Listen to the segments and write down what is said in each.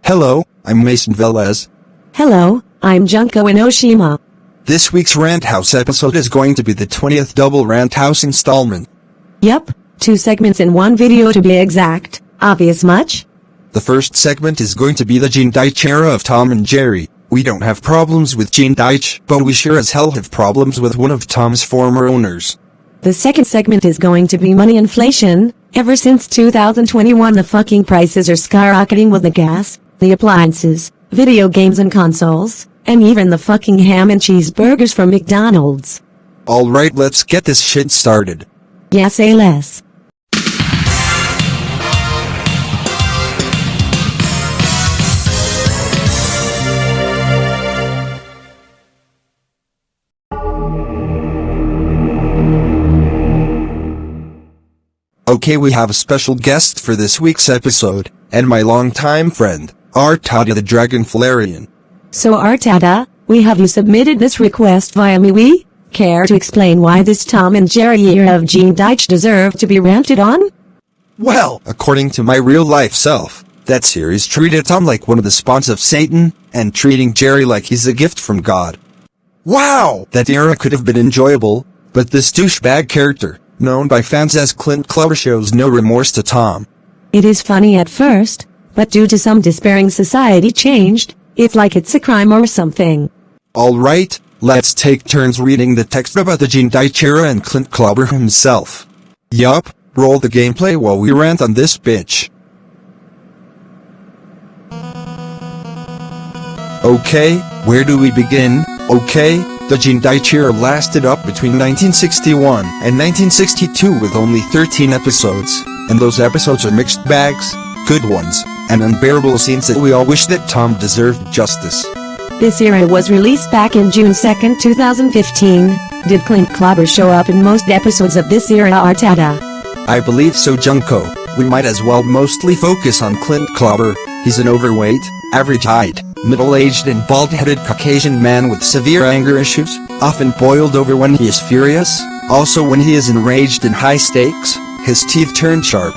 Hello, I'm Mason Velez. Hello, I'm Junko Enoshima. This week's Rant House episode is going to be the 20th double Rant House installment. Yep, 2 segments in one video to be exact. Obvious much? The first segment is going to be the Gene Deitch era of Tom and Jerry. We don't have problems with Gene Deitch, but we sure as hell have problems with one of Tom's former owners. The second segment is going to be money inflation. Ever since 2021 the fucking prices are skyrocketing with the gas, the appliances, video games and consoles, and even the fucking ham and cheeseburgers from McDonald's. Alright, let's get this shit started. Yeah, say less. Okay, we have a special guest for this week's episode, and my longtime friend, RTada the Dragon Flareon. So RTada, we have you submitted this request via MeWe? Care to explain why this Tom and Jerry era of Gene Deitch deserve to be ranted on? Well, according to my real-life self, that series treated Tom like one of the spawns of Satan, and treating Jerry like he's a gift from God. Wow! That era could have been enjoyable, but this douchebag character, known by fans as Clint Clobber, shows no remorse to Tom. It is funny at first, but due to some despairing society changed, it's like it's a crime or something. Alright, let's take turns reading the text about the Gene Deitch era and Clint Clobber himself. Yup, roll the gameplay while we rant on this bitch. Okay, where do we begin? Okay, the Gene Deitch era lasted up between 1961 and 1962 with only 13 episodes, and those episodes are mixed bags, good ones, and unbearable scenes that we all wish that Tom deserved justice. This era was released back in June 2, 2015. Did Clint Clobber show up in most episodes of this era, RTada? I believe so, Junko. We might as well mostly focus on Clint Clobber. He's an overweight, average height, middle-aged and bald-headed Caucasian man with severe anger issues, often boiled over when he is furious. Also, when he is enraged in high stakes, his teeth turn sharp.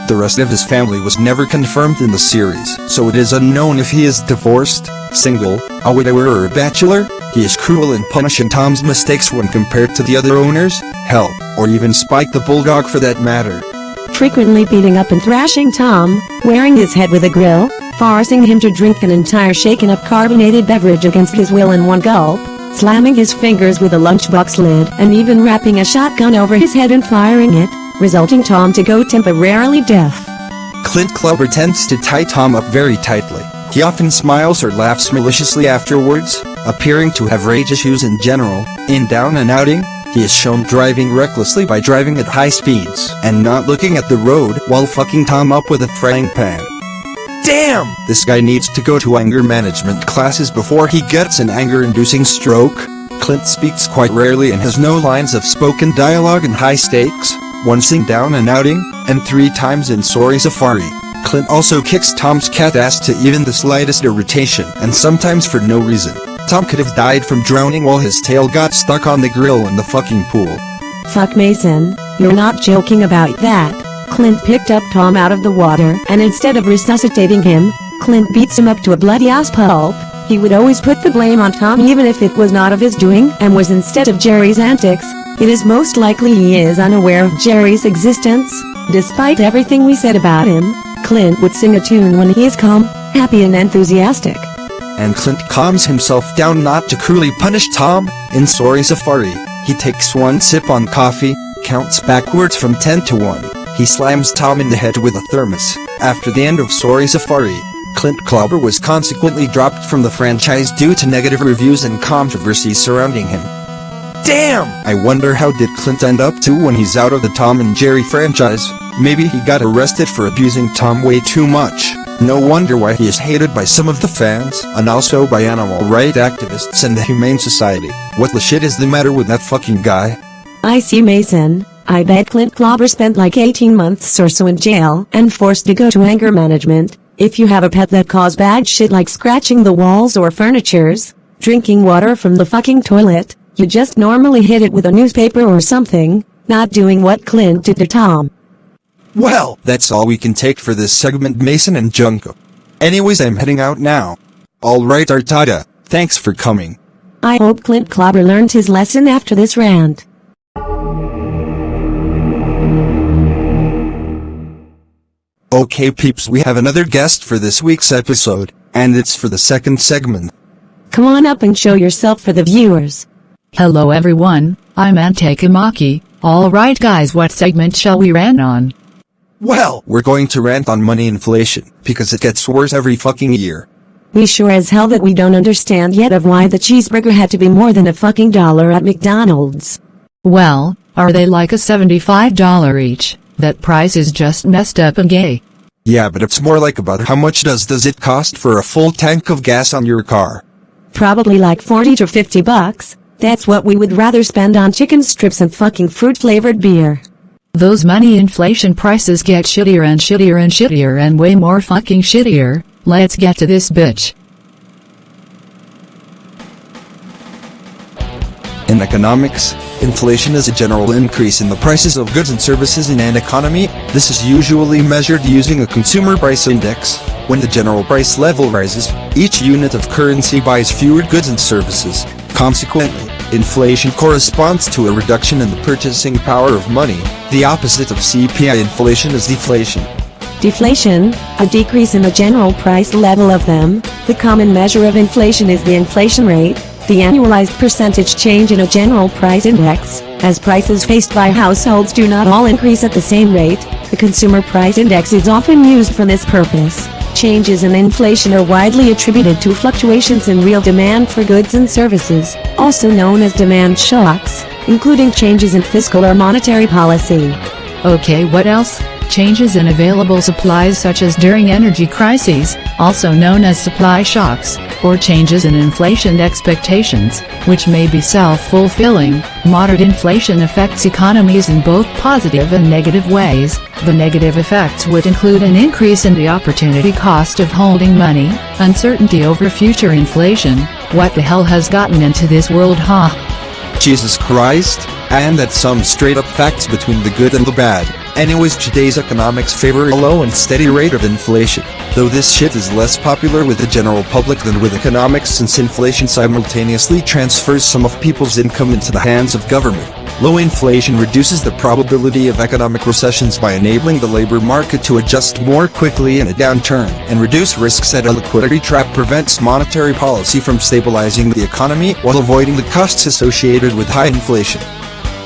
The rest of his family was never confirmed in the series, so it is unknown if he is divorced, single, a widower or a bachelor. He is cruel in punishing Tom's mistakes when compared to the other owners, hell, or even Spike the Bulldog for that matter. Frequently beating up and thrashing Tom, wearing his head with a grill, forcing him to drink an entire shaken-up carbonated beverage against his will in one gulp, slamming his fingers with a lunchbox lid, and even wrapping a shotgun over his head and firing it, resulting Tom to go temporarily deaf. Clint Clobber tends to tie Tom up very tightly. He often smiles or laughs maliciously afterwards, appearing to have rage issues in general. In Down and Outing, he is shown driving recklessly by driving at high speeds and not looking at the road while fucking Tom up with a frying pan. Damn! This guy needs to go to anger management classes before he gets an anger-inducing stroke. Clint speaks quite rarely and has no lines of spoken dialogue in High Stakes, once in Down and Outing, and 3 times in Sorry Safari. Clint also kicks Tom's cat ass to even the slightest irritation, and sometimes for no reason. Tom could have died from drowning while his tail got stuck on the grill in the fucking pool. Fuck Mason, you're not joking about that. Clint picked up Tom out of the water, and instead of resuscitating him, Clint beats him up to a bloody ass pulp. He would always put the blame on Tom even if it was not of his doing and was instead of Jerry's antics. It is most likely he is unaware of Jerry's existence. Despite everything we said about him, Clint would sing a tune when he is calm, happy and enthusiastic. And Clint calms himself down not to cruelly punish Tom. In Sorry Safari, he takes 1 sip on coffee, counts backwards from 10 to 1. He slams Tom in the head with a thermos. After the end of Sorry Safari, Clint Clobber was consequently dropped from the franchise due to negative reviews and controversies surrounding him. Damn! I wonder how did Clint end up to when he's out of the Tom and Jerry franchise. Maybe he got arrested for abusing Tom way too much. No wonder why he is hated by some of the fans, and also by animal rights activists and the Humane Society. What the shit is the matter with that fucking guy? I see, Mason. I bet Clint Clobber spent like 18 months or so in jail and forced to go to anger management. If you have a pet that cause bad shit like scratching the walls or furnitures, drinking water from the fucking toilet, you just normally hit it with a newspaper or something, not doing what Clint did to Tom. Well, that's all we can take for this segment, Mason and Junko. Anyways, I'm heading out now. Alright RTada, thanks for coming. I hope Clint Clobber learned his lesson after this rant. Okay peeps, we have another guest for this week's episode, and it's for the second segment. Come on up and show yourself for the viewers. Hello everyone, I'm Takamaki. Alright guys, what segment shall we rant on? Well, we're going to rant on money inflation, because it gets worse every fucking year. We sure as hell that we don't understand yet of why the cheeseburger had to be more than a fucking dollar at McDonald's. Well, are they like a $75 each? That price is just messed up and gay. Yeah, but it's more like about how much does it cost for a full tank of gas on your car? Probably like 40 to 50 bucks. That's what we would rather spend on chicken strips and fucking fruit-flavored beer. Those money inflation prices get shittier and shittier and shittier and way more fucking shittier. Let's get to this bitch. In economics, inflation is a general increase in the prices of goods and services in an economy. This is usually measured using a consumer price index. When the general price level rises, each unit of currency buys fewer goods and services. Consequently, inflation corresponds to a reduction in the purchasing power of money. The opposite of CPI inflation is deflation. Deflation, a decrease in the general price level of them. The common measure of inflation is the inflation rate, the annualized percentage change in a general price index. As prices faced by households do not all increase at the same rate, the consumer price index is often used for this purpose. Changes in inflation are widely attributed to fluctuations in real demand for goods and services, also known as demand shocks, including changes in fiscal or monetary policy. Okay, what else? Changes in available supplies such as during energy crises, also known as supply shocks, or changes in inflation expectations, which may be self-fulfilling. Moderate inflation affects economies in both positive and negative ways. The negative effects would include an increase in the opportunity cost of holding money, uncertainty over future inflation. What the hell has gotten into this world, huh? Jesus Christ, and that's some straight up facts between the good and the bad. Anyways, today's economics favor a low and steady rate of inflation, though this shit is less popular with the general public than with economics since inflation simultaneously transfers some of people's income into the hands of government. Low inflation reduces the probability of economic recessions by enabling the labor market to adjust more quickly in a downturn, and reduce risks at a liquidity trap prevents monetary policy from stabilizing the economy while avoiding the costs associated with high inflation.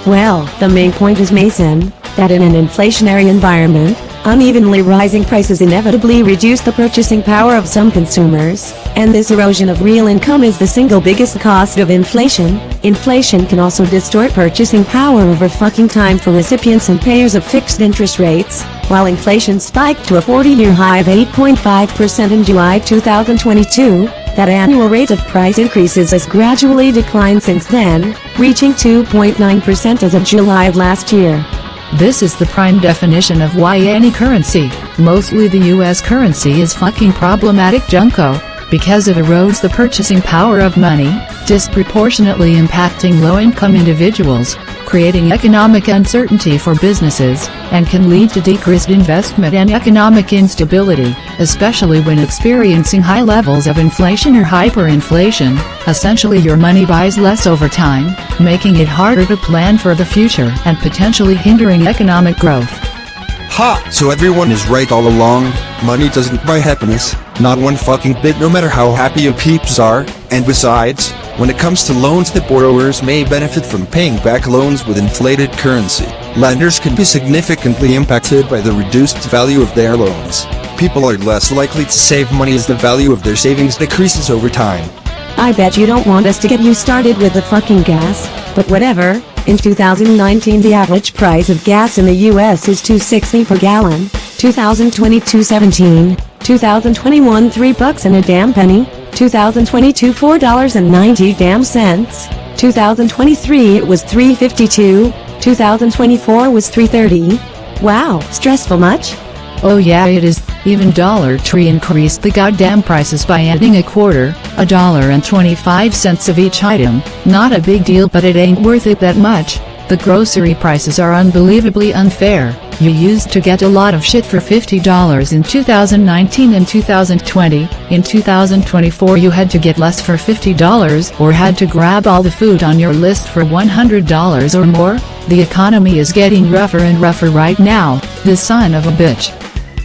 Well, the main point is, Mason, that in an inflationary environment, unevenly rising prices inevitably reduce the purchasing power of some consumers, and this erosion of real income is the single biggest cost of inflation. Inflation can also distort purchasing power over fucking time for recipients and payers of fixed interest rates. While inflation spiked to a 40-year high of 8.5% in July 2022, that annual rate of price increases has gradually declined since then, reaching 2.9% as of July of last year. This is the prime definition of why any currency, mostly the US currency, is fucking problematic, Junko, because it erodes the purchasing power of money, disproportionately impacting low-income individuals, creating economic uncertainty for businesses, and can lead to decreased investment and economic instability, especially when experiencing high levels of inflation or hyperinflation. Essentially, your money buys less over time, making it harder to plan for the future and potentially hindering economic growth. Ha! So everyone is right all along, money doesn't buy happiness, not one fucking bit, no matter how happy your peeps are. And besides, when it comes to loans, the borrowers may benefit from paying back loans with inflated currency. Lenders can be significantly impacted by the reduced value of their loans. People are less likely to save money as the value of their savings decreases over time. I bet you don't want us to get you started with the fucking gas, but whatever. In 2019, the average price of gas in the US is $2.60 per gallon, 2020 $2.17, 2021 $3 and a damn penny, 2022 $4.90, 2023 it was $3.52, 2024 was $3.30. Wow, stressful much? Oh yeah, it is. Even Dollar Tree increased the goddamn prices by adding a quarter, $1.25 of each item. Not a big deal, but it ain't worth it that much. The grocery prices are unbelievably unfair. You used to get a lot of shit for $50 in 2019 and 2020, in 2024 you had to get less for $50 or had to grab all the food on your list for $100 or more. The economy is getting rougher and rougher right now, the son of a bitch.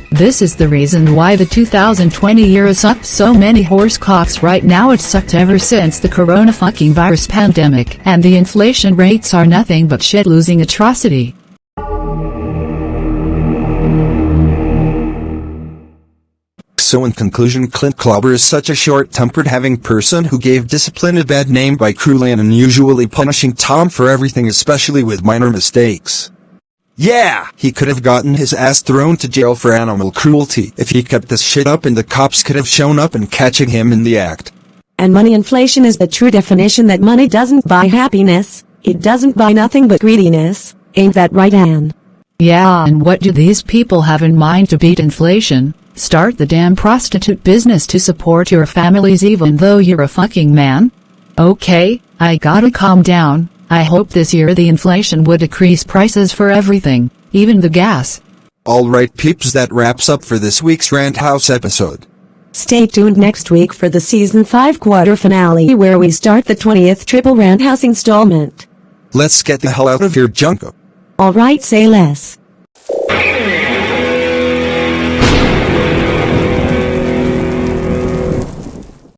This is the reason why the 2020 year sucked so many horse cocks right now. It sucked ever since the coronavirus pandemic, and the inflation rates are nothing but shit-losing atrocity. So in conclusion, Clint Clobber is such a short-tempered having person who gave discipline a bad name by cruelly and unusually punishing Tom for everything, especially with minor mistakes. Yeah, he could have gotten his ass thrown to jail for animal cruelty if he kept this shit up, and the cops could have shown up and catching him in the act. And money inflation is the true definition that money doesn't buy happiness, it doesn't buy nothing but greediness, ain't that right, Ann? Yeah, and what do these people have in mind to beat inflation? Start the damn prostitute business to support your families even though you're a fucking man? Okay, I gotta calm down. I hope this year the inflation would decrease prices for everything, even the gas. Alright peeps, that wraps up for this week's Rant House episode. Stay tuned next week for the Season 5 quarter finale where we start the 20th Triple Rant House installment. Let's get the hell out of here, Junko. Alright, say less.